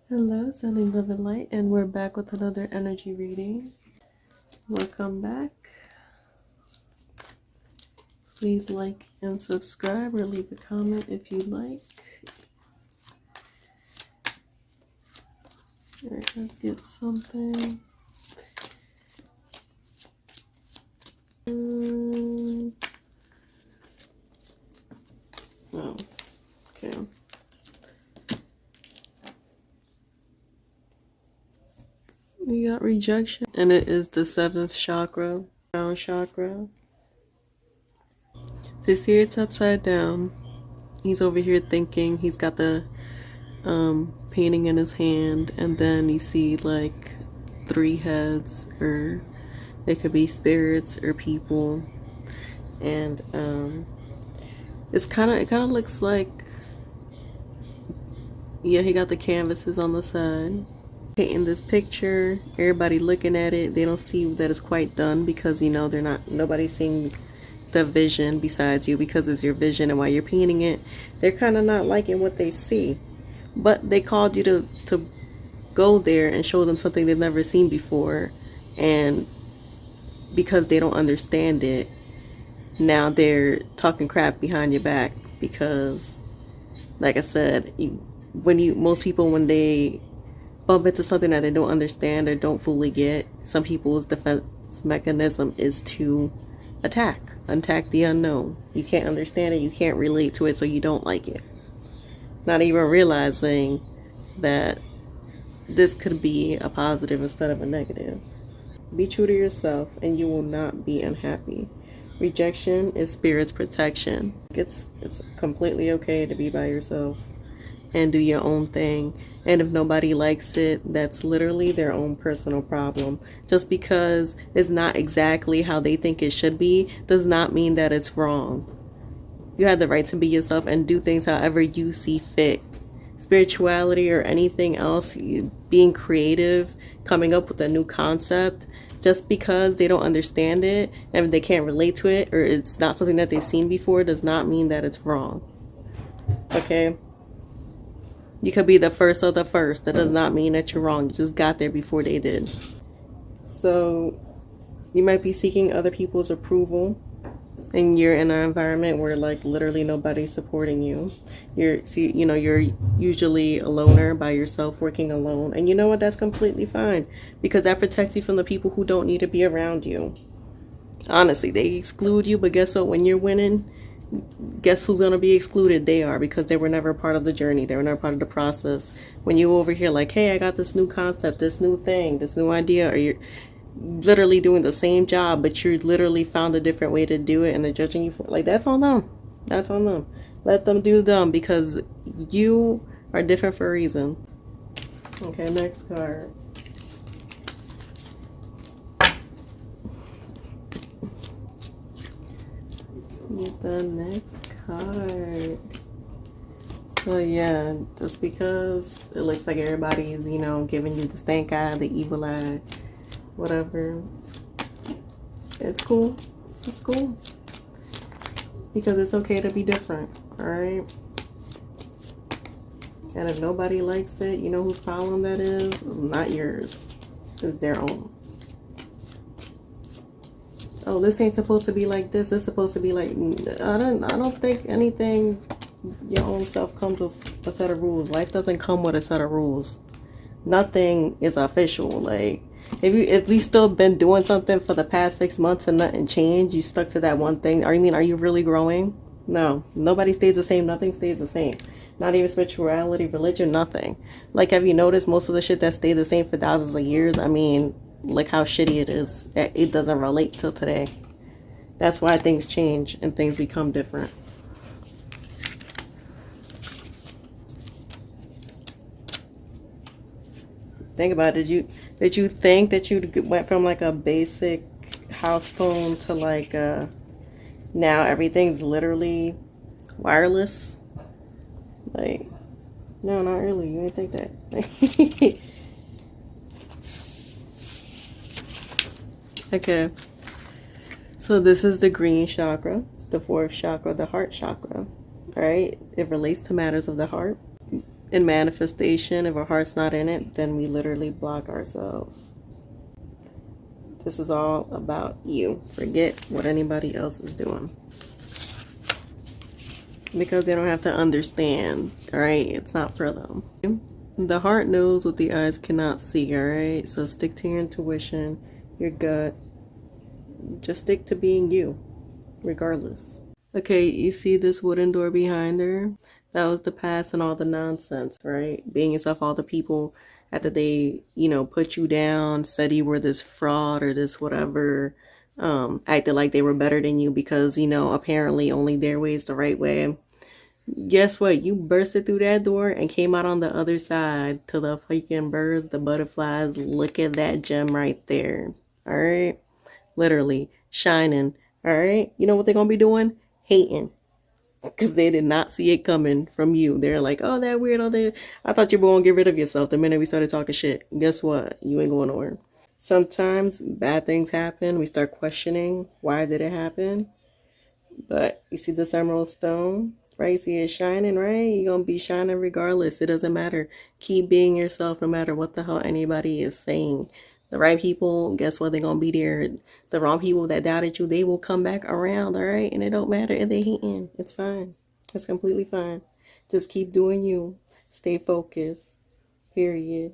Hello, Sunny Love and Light, and we're back with another energy reading. Welcome back. Please like and subscribe or leave a comment if you'd like. Alright, let's get something. Oh, okay. We got rejection, and it is the 7th chakra, crown chakra. So see, it's upside down. He's over here thinking. He's got the painting in his hand, and then you see like 3 heads, or it could be spirits or people, and it kind of looks like, yeah, he got the canvases on the side painting this picture. Everybody looking at it, they don't see that it's quite done because nobody's seeing the vision besides you, because it's your vision, and while you're painting it, they're kind of not liking what they see, but they called you to go there and show them something they've never seen before, and because they don't understand it, now they're talking crap behind your back. Because like I said, most people, when they bump into something that they don't understand or don't fully get, some people's defense mechanism is to attack the unknown. You can't understand it, you can't relate to it, so you don't like it, not even realizing that this could be a positive instead of a negative. Be true to yourself and you will not be unhappy. Rejection is spirit's protection. It's completely okay to be by yourself and do your own thing. And if nobody likes it, that's literally their own personal problem. Just because it's not exactly how they think it should be does not mean that it's wrong. You have the right to be yourself and do things however you see fit. Spirituality or anything else, being creative, coming up with a new concept, just because they don't understand it and they can't relate to it, or it's not something that they've seen before, does not mean that it's wrong. Okay? You could be the first of the first. That does not mean that you're wrong. You just got there before they did. So you might be seeking other people's approval, and you're in an environment where like literally nobody's supporting you. You're usually a loner, by yourself, working alone, and you know what, that's completely fine, because that protects you from the people who don't need to be around you. Honestly, they exclude you, but guess what, when you're winning, guess who's going to be excluded? They are, because they were never part of the journey, they were never part of the process. When you over here like, hey, I got this new concept, this new thing, this new idea, or you're literally doing the same job, but you literally found a different way to do it, and they're judging you for, like, that's on them. That's on them. Let them do them, because you are different for a reason. Okay, next card. Get the next card. So yeah, just because it looks like everybody's, giving you the stank eye, the evil eye, whatever, it's cool. It's cool, because it's okay to be different. All right, and if nobody likes it, you know whose problem that is? Not yours. It's their own. Oh, this ain't supposed to be like this. It's supposed to be like, I don't think anything, your own self comes with a set of rules. Life doesn't come with a set of rules. Nothing is official. Like, if you still been doing something for the past 6 months and nothing changed, you stuck to that one thing, are you really growing? No, nobody stays the same. Nothing stays the same. Not even spirituality, religion, nothing. Like, have you noticed most of the shit that stayed the same for thousands of years? I mean, look how shitty it is. It doesn't relate till today. That's why things change and things become different. Think about it. Did you think that you went from like a basic house phone to like now everything's literally wireless? Like, no, not really. You didn't think that. Okay. So this is the green chakra, the 4th chakra, the heart chakra. All right? It relates to matters of the heart. In manifestation, if our heart's not in it, then we literally block ourselves. This is all about you. Forget what anybody else is doing. Because they don't have to understand, alright? It's not for them. The heart knows what the eyes cannot see, alright? So stick to your intuition, your gut. Just stick to being you, regardless. Okay, you see this wooden door behind her? That was the past and all the nonsense, right? Being yourself, all the people after they, put you down, said you were this fraud or this whatever, acted like they were better than you because, apparently only their way is the right way. Guess what? You bursted through that door and came out on the other side to the freaking birds, the butterflies. Look at that gem right there. All right? Literally shining. All right? You know what they're going to be doing? Hating. Because they did not see it coming from you. They're like, oh, that weird. I thought you were going to get rid of yourself the minute we started talking shit. Guess what? You ain't going nowhere. Sometimes bad things happen. We start questioning, why did it happen? But you see this emerald stone, right? You see it shining, right? You're going to be shining regardless. It doesn't matter. Keep being yourself no matter what the hell anybody is saying. The right people, guess what? They're going to be there. The wrong people that doubted you, they will come back around, all right? And it don't matter if they hating. It's fine. It's completely fine. Just keep doing you. Stay focused. Period.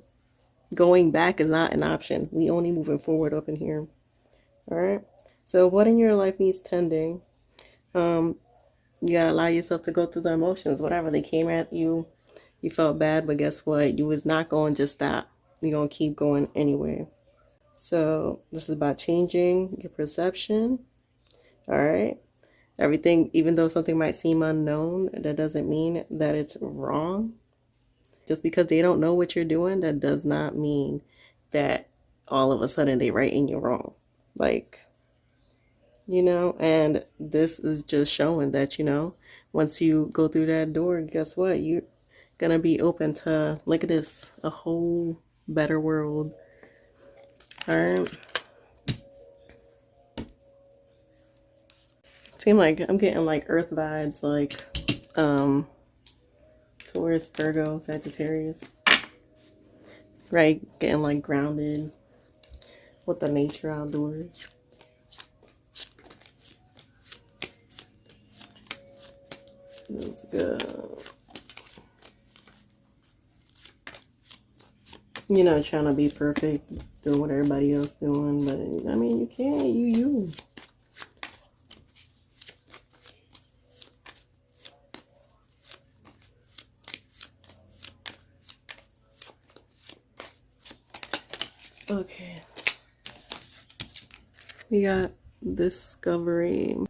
Going back is not an option. We only moving forward up in here. All right? So what in your life needs tending? You gotta allow yourself to go through the emotions. Whatever they came at you, you felt bad, but guess what? You was not going to just stop. You're gonna keep going anyway. So this is about changing your perception. All right. Everything, even though something might seem unknown, that doesn't mean that it's wrong. Just because they don't know what you're doing, that does not mean that all of a sudden they right and you're wrong. Like, and this is just showing that, once you go through that door, guess what? You're gonna be open to, look at this, a whole better world. All right. Seem like I'm getting like earth vibes, like Taurus, Virgo, Sagittarius, right? Getting like grounded with the nature outdoors. Let's go. You're not trying to be perfect, doing what everybody else doing, but I mean, you can't. You. Okay. We got discovering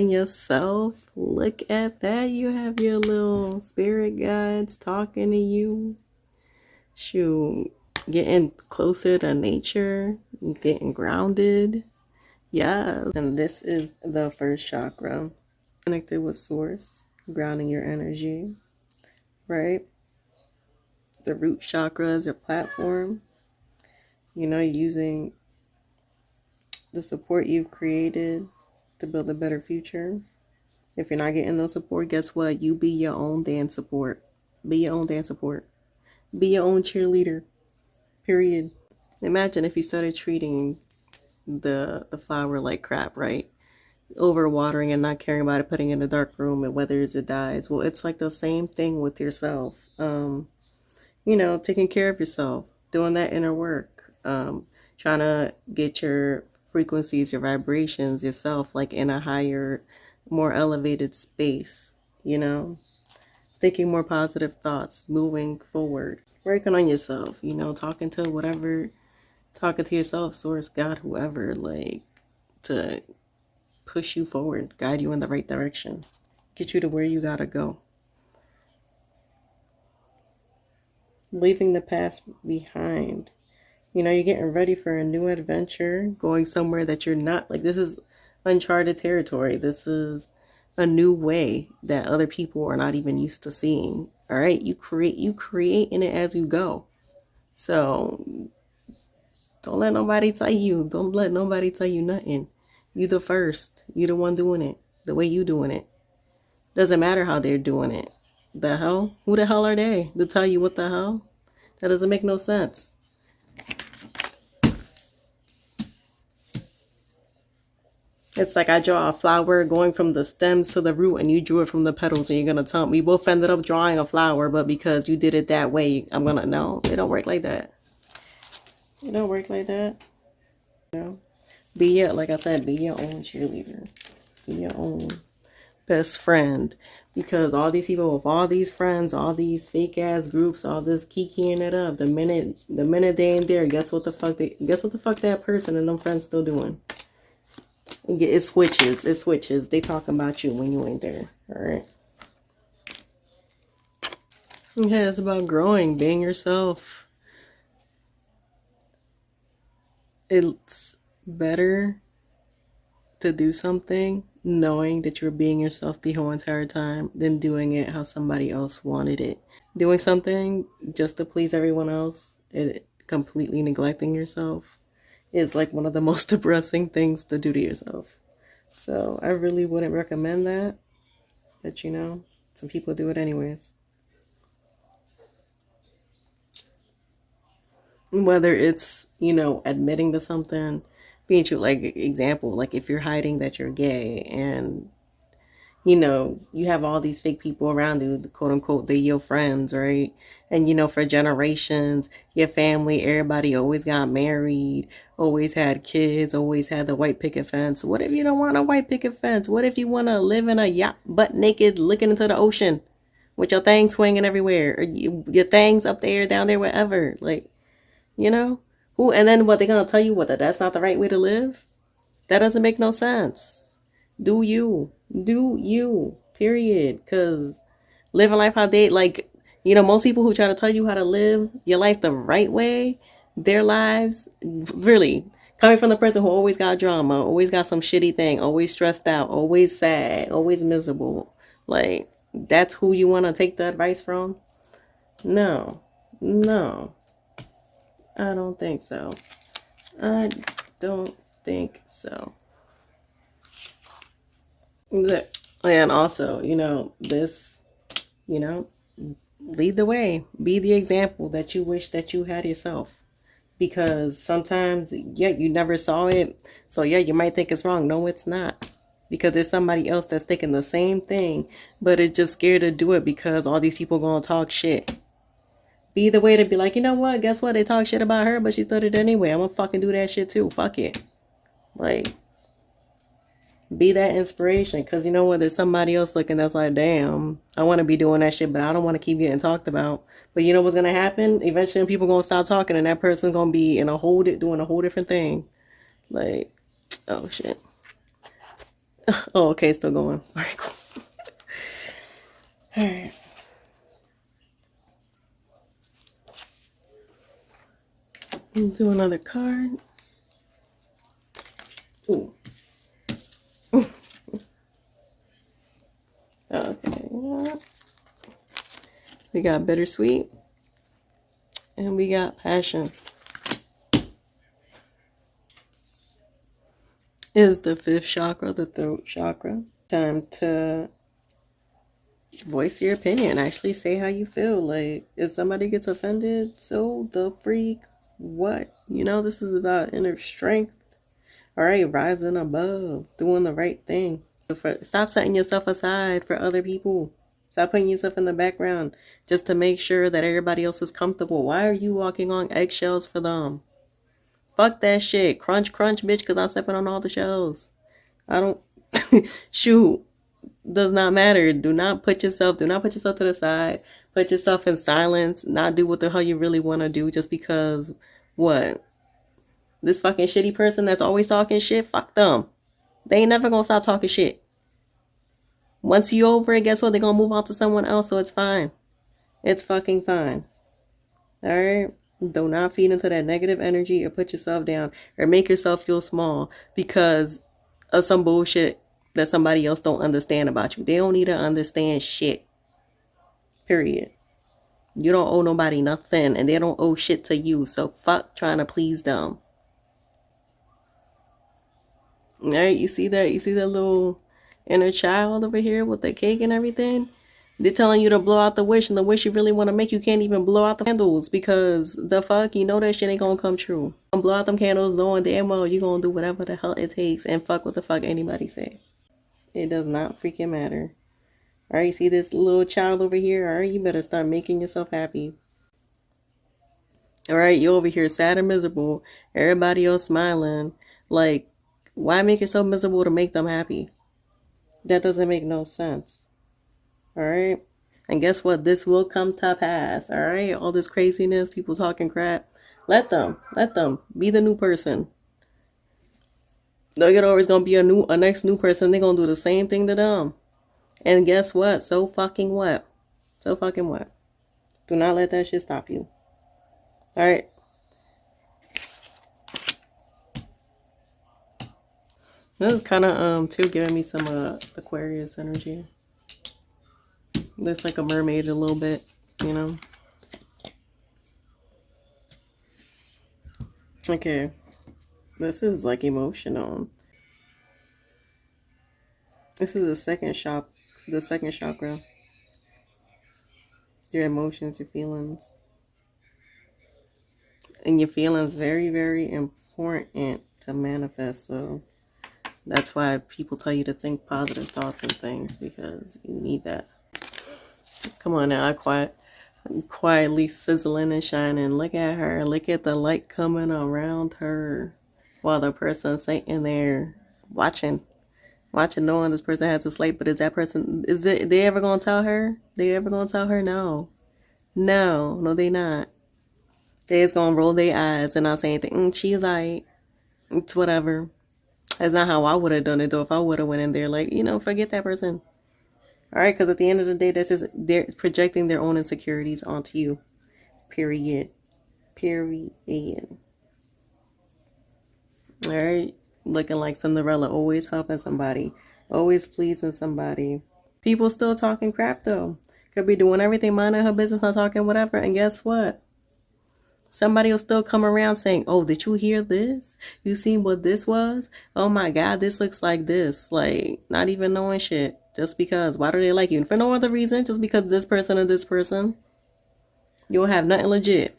yourself. Look at that. You have your little spirit guides talking to you. Shoot, getting closer to nature, getting grounded. Yeah, and this is the first chakra. Connected with source, grounding your energy, right? The root chakra is your platform. Using the support you've created to build a better future. If you're not getting no support, guess what? You be your own damn support. Be your own damn support. Be your own cheerleader. Period. Imagine if you started treating the flower like crap, right? Overwatering and not caring about it, putting it in a dark room, it withers, it dies. Well, it's like the same thing with yourself. Taking care of yourself, doing that inner work, trying to get your frequencies, your vibrations, yourself like in a higher, more elevated space, thinking more positive thoughts, moving forward, working on yourself, talking to yourself, source, God, whoever, like to push you forward, guide you in the right direction, get you to where you gotta go. Leaving the past behind. You're getting ready for a new adventure, going somewhere that you're not, like, this is uncharted territory. This is a new way that other people are not even used to seeing. All right, you create in it as you go. So don't let nobody tell you. Don't let nobody tell you nothing. You the first. You the one doing it the way you doing it. Doesn't matter how they're doing it. The hell? Who the hell are they to tell you what the hell? That doesn't make no sense. It's like I draw a flower going from the stems to the root and you drew it from the petals and you're gonna tell me we both ended up drawing a flower, but because you did it that way, I'm gonna no, it don't work like that. It don't work like that. No. Be your, like I said, be your own cheerleader. Be your own best friend. Because all these people with all these friends, all these fake ass groups, all this kikiing it up, the minute they ain't there, guess what the fuck that person and them friends still doing? It switches. It switches. They talking about you when you ain't there. Alright. Yeah, it's about growing, being yourself. It's better to do something knowing that you're being yourself the whole entire time than doing it how somebody else wanted it. Doing something just to please everyone else and completely neglecting yourself is like one of the most depressing things to do to yourself. So I really wouldn't recommend that. But you know, some people do it anyways. Whether it's, you know, admitting to something, being true, like example, like if you're hiding that you're gay and you know, you have all these fake people around you, quote unquote, they're your friends, right? And you know, for generations, your family, everybody always got married, always had kids, always had the white picket fence. What if you don't want a white picket fence? What if you want to live in a yacht, butt naked, looking into the ocean with your things swinging everywhere, or your things up there, down there, wherever? Like, you know, who? And then what, they gonna tell you what, that's not the right way to live? That doesn't make no sense. Do you, do you, period? Because living life how they like, you know, most people who try to tell you how to live your life the right way, their lives really coming from the person who always got drama, always got some shitty thing, always stressed out, always sad, always miserable. Like, that's who you want to take the advice from? No, no, I don't think so. I don't think so. And also, you know, this, you know, lead the way. Be the example that you wish that you had yourself. Because sometimes, yeah, you never saw it. So, yeah, you might think it's wrong. No, it's not. Because there's somebody else that's thinking the same thing, but is just scared to do it because all these people going to talk shit. Be the way to be like, you know what? Guess what? They talk shit about her, but she started anyway. I'm going to fucking do that shit too. Fuck it. Like, be that inspiration, because you know what, there's somebody else looking that's like, damn, I want to be doing that shit, but I don't want to keep getting talked about. But you know what's gonna happen? Eventually people gonna stop talking and that person's gonna be in a whole doing a whole different thing. Like, oh shit. Oh, okay, still going. All right, cool. All right. Do another card. Ooh. Okay. We got bittersweet. And we got passion. Is the fifth chakra, the throat chakra. Time to voice your opinion. Actually say how you feel. Like, if somebody gets offended, so the freak what? You know, this is about inner strength. All right, rising above, doing the right thing. Stop setting yourself aside for other people. Stop putting yourself in the background just to make sure that everybody else is comfortable. Why are you walking on eggshells for them? Fuck that shit. Crunch, crunch, bitch, because I'm stepping on all the shells. I don't... Shoot. Does not matter. Do not put yourself to the side. Put yourself in silence. Not do what the hell you really want to do just because, what? This fucking shitty person that's always talking shit? Fuck them. They ain't never gonna stop talking shit. Once you over it, guess what? They're gonna move on to someone else, so it's fine. It's fucking fine. Alright? Do not feed into that negative energy or put yourself down or make yourself feel small because of some bullshit that somebody else don't understand about you. They don't need to understand shit. Period. You don't owe nobody nothing and they don't owe shit to you. So fuck trying to please them. Alright, you see that? You see that little inner child over here with the cake and everything? They're telling you to blow out the wish, and the wish you really want to make, you can't even blow out the candles because the fuck, you know that shit ain't gonna come true. Blow out them candles knowing damn well you gonna do whatever the hell it takes and fuck what the fuck anybody say. It does not freaking matter. Alright, you see this little child over here? Alright, you better start making yourself happy. Alright, you over here sad and miserable. Everybody else smiling. Like, why make yourself miserable to make them happy? That doesn't make no sense. Alright? And guess what? This will come to pass. Alright? All this craziness, people talking crap. Let them be the new person. They're always gonna be a next new person. They're gonna do the same thing to them. And guess what? So fucking what? So fucking what? Do not let that shit stop you. Alright? This is kind of, too, giving me some, Aquarius energy. Looks like a mermaid a little bit, you know? Okay. This is, like, emotional. This is the second chakra. Your emotions, your feelings. And your feelings very, very important to manifest, so that's why people tell you to think positive thoughts and things, because you need that. Come on now, quietly sizzling and shining. Look at her. Look at the light coming around her while the person's sitting there watching, knowing this person has a slate. But is they ever gonna tell her? They ever gonna tell her? No, they not. They just gonna roll their eyes and not say anything. She's alright. It's whatever. That's not how I would have done it though. If I would have went in there, like, forget that person. All right, because at the end of the day, that's just they're projecting their own insecurities onto you. Period. All right, looking like Cinderella, always helping somebody, always pleasing somebody. People still talking crap though. Could be doing everything, minding her business, not talking whatever, and guess what? Somebody will still come around saying, oh, did you hear this? You seen what this was? Oh my God, this looks like this. Like, not even knowing shit. Just because. Why do they like you? And for no other reason, just because this person or this person. You don't have nothing legit.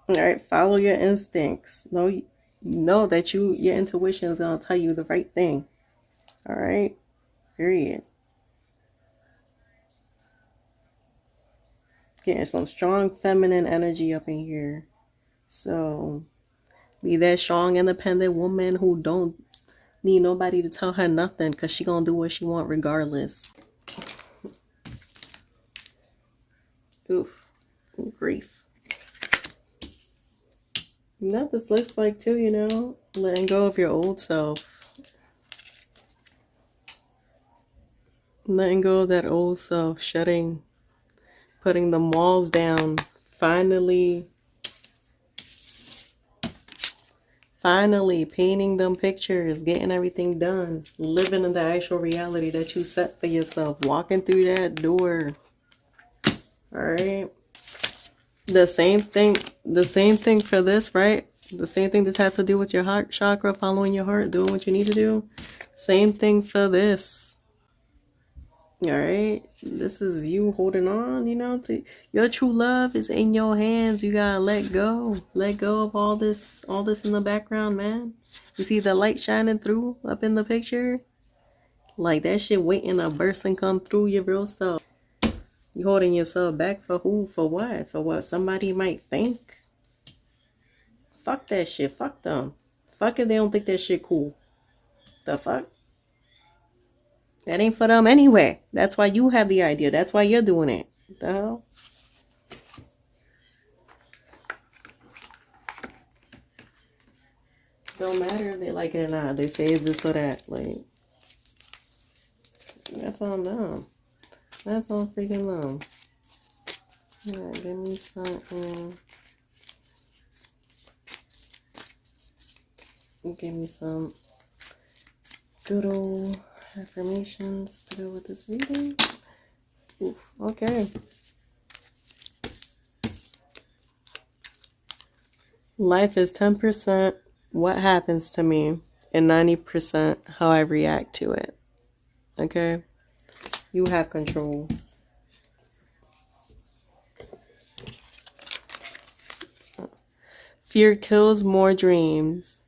Alright, follow your instincts. Know that your intuition is going to tell you the right thing. Alright? Period. Getting some strong feminine energy up in here. So, be that strong, independent woman who don't need nobody to tell her nothing, because she gonna do what she want regardless. Oof. Grief. You know what this looks like too, letting go of your old self. Letting go of that old self, shedding, putting the walls down, finally painting them pictures, getting everything done, living in the actual reality that you set for yourself, walking through that door. All right. The same thing for this, right? The same thing this has to do with your heart chakra, following your heart, doing what you need to do. Same thing for this. All right, this is you holding on, to your true love is in your hands. You gotta let go of all this in the background, man. You see the light shining through up in the picture, like that shit waiting to burst and come through your real self. You holding yourself back for who? For what somebody might think. Fuck that shit. Fuck them. Fuck if they don't think that shit cool. The fuck? That ain't for them anyway. That's why you have the idea. That's why you're doing it. The hell? Don't matter if they like it or not. They say it's this or that. Like, that's on them. That's on freaking them. Yeah, give me something. Give me some good old affirmations to go with this reading. Oof, okay. Life is 10% what happens to me and 90% how I react to it. Okay? You have control. Fear kills more dreams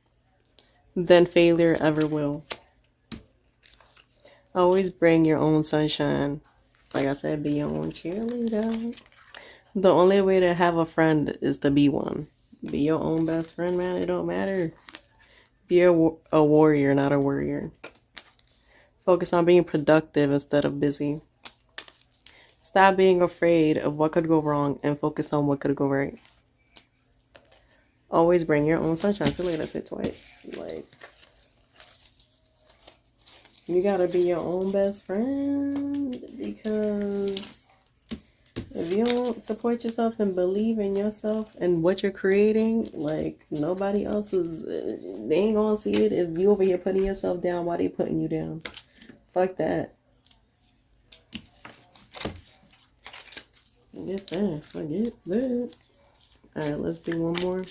than failure ever will. Always bring your own sunshine. Like I said, be your own cheerleader. The only way to have a friend is to be one. Be your own best friend, man. It don't matter. Be a warrior, not a worrier. Focus on being productive instead of busy. Stop being afraid of what could go wrong and focus on what could go right. Always bring your own sunshine. So look, that's it twice. Like, you gotta be your own best friend, because if you don't support yourself and believe in yourself and what you're creating, like, nobody else is, they ain't gonna see it. If you over here putting yourself down, why they putting you down? Fuck that. Forget that. Forget that. Alright, let's do one more.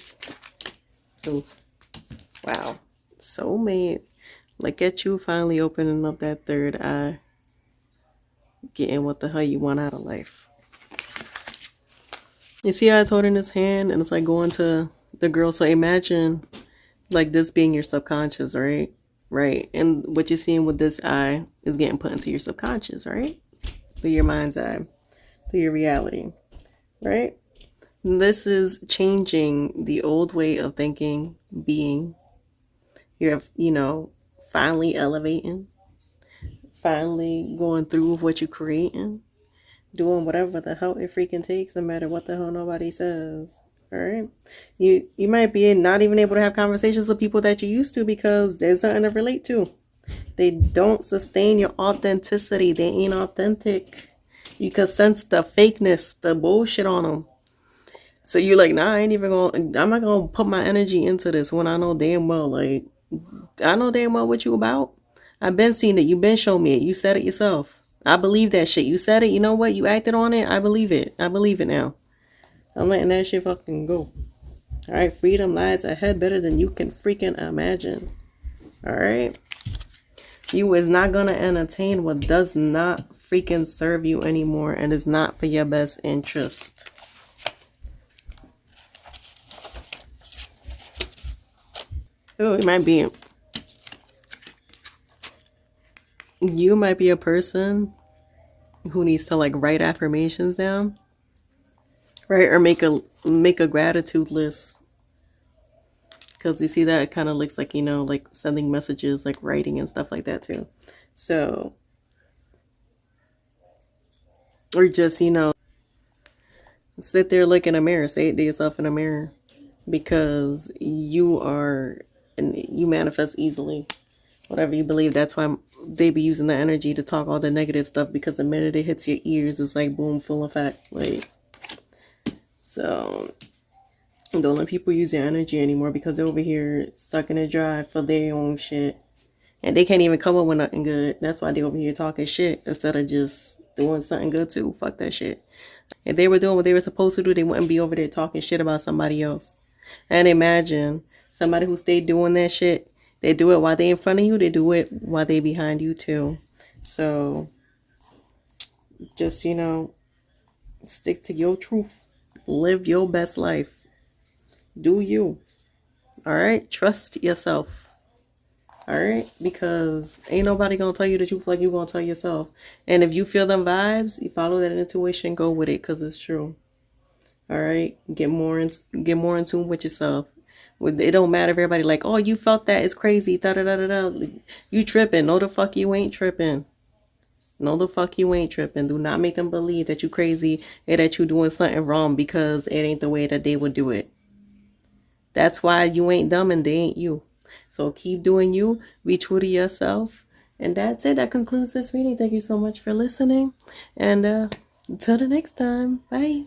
Oof. Wow. Soulmate. Look at you finally opening up that third eye. Getting what the hell you want out of life. You see how it's holding his hand and it's like going to the girl. So imagine like this being your subconscious, right? Right. And what you're seeing with this eye is getting put into your subconscious, right? Through your mind's eye, through your reality, right? This is changing the old way of thinking, being. You're, finally elevating, finally going through with what you're creating, doing whatever the hell it freaking takes, no matter what the hell nobody says. All right, you might be not even able to have conversations with people that you used to because there's nothing to relate to. They don't sustain your authenticity. They ain't authentic. You can sense the fakeness, the bullshit on them. So you're like, nah, I'm not gonna put my energy into this when I know damn well, like, I know damn well what you about. I've been seeing it. You've been showing me it. You said it yourself. I believe that shit. You said it. You know what? You acted on it. I believe it. I believe it now. I'm letting that shit fucking go. All right. Freedom lies ahead better than you can freaking imagine. All right. You is not going to entertain what does not freaking serve you anymore and is not for your best interest. Oh, it might be. You might be a person who needs to like write affirmations down, right? Or make a gratitude list, because you see that it kind of looks like, like sending messages, like writing and stuff like that too. So, or just sit there, look in a mirror, say it to yourself in a mirror, because you manifest easily. Whatever you believe, that's why they be using the energy to talk all the negative stuff, because the minute it hits your ears, it's like boom, full effect. Like, so don't let people use your energy anymore, because they're over here sucking it dry for their own shit, and they can't even come up with nothing good. That's why they over here talking shit instead of just doing something good too. Fuck that shit. If they were doing what they were supposed to do, they wouldn't be over there talking shit about somebody else. And imagine somebody who stayed doing that shit. They do it while they in front of you. They do it while they behind you too. So just, stick to your truth. Live your best life. Do you. All right? Trust yourself. All right? Because ain't nobody going to tell you the truth like you going to tell yourself. And if you feel them vibes, you follow that intuition, go with it, because it's true. All right? Get more in tune with yourself. It don't matter if everybody like, oh, you felt that, it's crazy, da da da da da. You tripping. No, the fuck you ain't tripping. No, the fuck you ain't tripping. Do not make them believe that you crazy and that you doing something wrong, because it ain't the way that they would do it. That's why you ain't dumb and they ain't you. So keep doing you. Be true to yourself. And that's it. That concludes this reading. Thank you so much for listening. And until the next time. Bye.